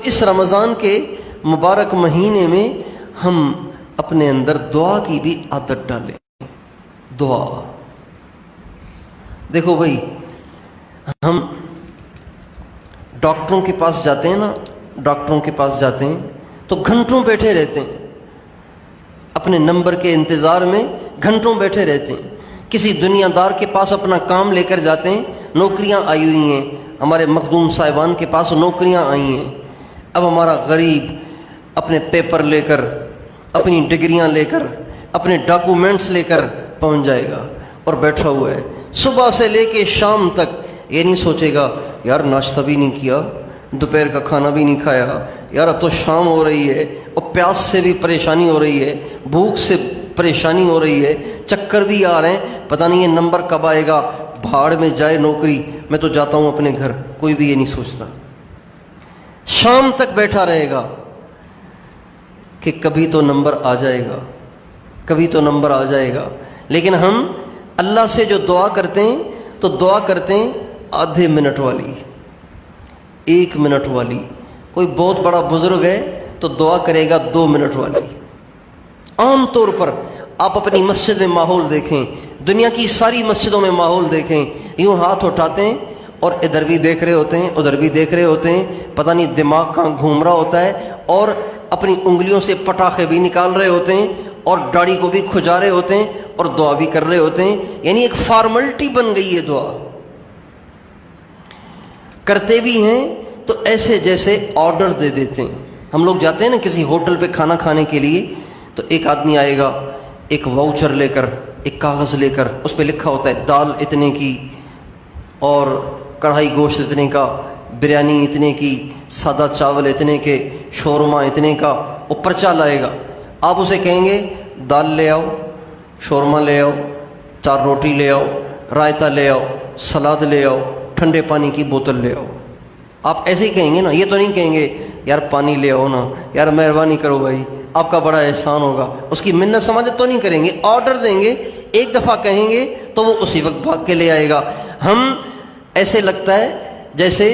اس رمضان کے مبارک مہینے میں ہم اپنے اندر دعا کی بھی عادت ڈالیں. دعا دیکھو بھائی، ہم ڈاکٹروں کے پاس جاتے ہیں نا، ڈاکٹروں کے پاس جاتے ہیں تو گھنٹوں بیٹھے رہتے ہیں، اپنے نمبر کے انتظار میں گھنٹوں بیٹھے رہتے ہیں. کسی دنیا دار کے پاس اپنا کام لے کر جاتے ہیں، نوکریاں آئی ہوئی ہیں، ہمارے مخدوم صاحبان کے پاس نوکریاں آئی ہیں. اب ہمارا غریب اپنے پیپر لے کر، اپنی ڈگریاں لے کر، اپنے ڈاکومنٹس لے کر پہنچ جائے گا اور بیٹھا ہوا ہے. صبح سے لے کے شام تک یہ نہیں سوچے گا یار ناشتہ بھی نہیں کیا، دوپہر کا کھانا بھی نہیں کھایا، یار اب تو شام ہو رہی ہے اور پیاس سے بھی پریشانی ہو رہی ہے، بھوک سے پریشانی ہو رہی ہے، چکر بھی آ رہے ہیں، پتہ نہیں یہ نمبر کب آئے گا، بھاڑ میں جائے نوکری، میں تو جاتا ہوں اپنے گھر. کوئی بھی یہ نہیں سوچتا. شام تک بیٹھا رہے گا کہ کبھی تو نمبر آ جائے گا، کبھی تو نمبر آ جائے گا. لیکن ہم اللہ سے جو دعا کرتے ہیں تو دعا کرتے ہیں آدھے منٹ والی، 1 منٹ والی. کوئی بہت بڑا بزرگ ہے تو دعا کرے گا 2 منٹ والی. عام طور پر آپ اپنی مسجد میں ماحول دیکھیں، دنیا کی ساری مسجدوں میں ماحول دیکھیں، یوں ہاتھ اٹھاتے ہیں اور ادھر بھی دیکھ رہے ہوتے ہیں، ادھر بھی دیکھ رہے ہوتے ہیں، پتہ نہیں دماغ کہاں گھوم رہا ہوتا ہے، اور اپنی انگلیوں سے پٹاخے بھی نکال رہے ہوتے ہیں اور داڑھی کو بھی کھجا رہے ہوتے ہیں اور دعا بھی کر رہے ہوتے ہیں. یعنی ایک فارملٹی بن گئی ہے دعا. کرتے بھی ہیں تو ایسے جیسے آرڈر دے دیتے ہیں. ہم لوگ جاتے ہیں نا کسی ہوٹل پہ کھانا کھانے کے لیے، تو ایک آدمی آئے گا ایک واؤچر لے کر، ایک کاغذ لے کر، اس پہ لکھا ہوتا ہے دال اتنے کی اور کڑھائی گوشت اتنے کا، بریانی اتنے کی، سادہ چاول اتنے کے، شورما اتنے کا. وہ پرچہ لائے گا. آپ اسے کہیں گے دال لے آؤ، شورما لے آؤ، 4 روٹی لے آؤ، رائتا لے آؤ، سلاد لے آؤ، ٹھنڈے پانی کی بوتل لے آؤ. آپ ایسے ہی کہیں گے نا، یہ تو نہیں کہیں گے یار پانی لے آؤ نا، یار مہربانی کرو بھائی آپ کا بڑا احسان ہوگا. اس کی منت سماجت تو نہیں کریں گے، آرڈر دیں گے. ایک دفعہ کہیں گے تو وہ اسی وقت بھاگ کے لے آئے گا. ہم ایسے لگتا ہے جیسے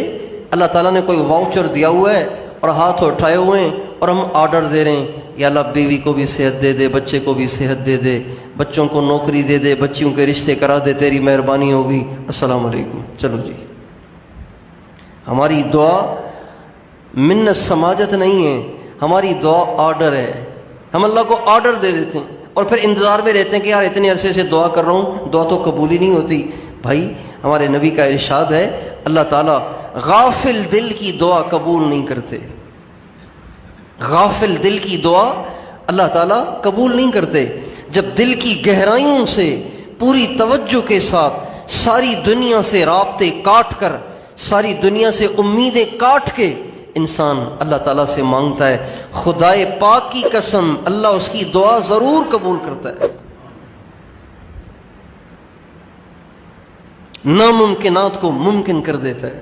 اللہ تعالیٰ نے کوئی واؤچر دیا ہوا ہے اور ہاتھ اٹھائے ہوئے ہیں اور ہم آرڈر دے رہے ہیں، یا اللہ بیوی کو بھی صحت دے دے، بچے کو بھی صحت دے دے، بچوں کو نوکری دے دے، بچیوں کے رشتے کرا دے، تیری مہربانی ہوگی، السلام علیکم، چلو جی. ہماری دعا منت سماجت نہیں ہے، ہماری دعا آرڈر ہے. ہم اللہ کو آرڈر دے دیتے ہیں اور پھر انتظار میں رہتے ہیں کہ یار اتنے عرصے سے دعا کر رہا ہوں، دعا تو قبول ہی نہیں ہوتی. بھائی ہمارے نبی کا ارشاد ہے اللہ تعالیٰ غافل دل کی دعا قبول نہیں کرتے. غافل دل کی دعا اللہ تعالیٰ قبول نہیں کرتے. جب دل کی گہرائیوں سے پوری توجہ کے ساتھ ساری دنیا سے رابطے کاٹ کر، ساری دنیا سے امیدیں کاٹ کے انسان اللہ تعالیٰ سے مانگتا ہے، خدائے پاک کی قسم اللہ اس کی دعا ضرور قبول کرتا ہے. ناممکنات کو ممکن کر دیتا ہے،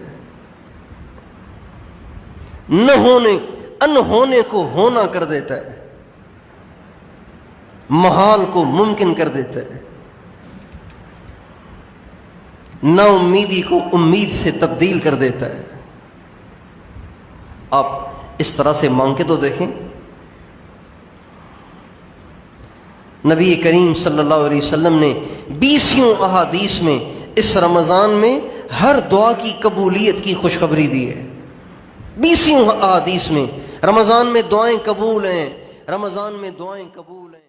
انہونے کو ہونا کر دیتا ہے، محال کو ممکن کر دیتا ہے، نا امیدی کو امید سے تبدیل کر دیتا ہے. آپ اس طرح سے مانگ کے تو دیکھیں. نبی کریم صلی اللہ علیہ وسلم نے 20 احادیث میں اس رمضان میں ہر دعا کی قبولیت کی خوشخبری دی ہے. 20 احادیث میں رمضان میں دعائیں قبول ہیں، رمضان میں دعائیں قبول ہیں.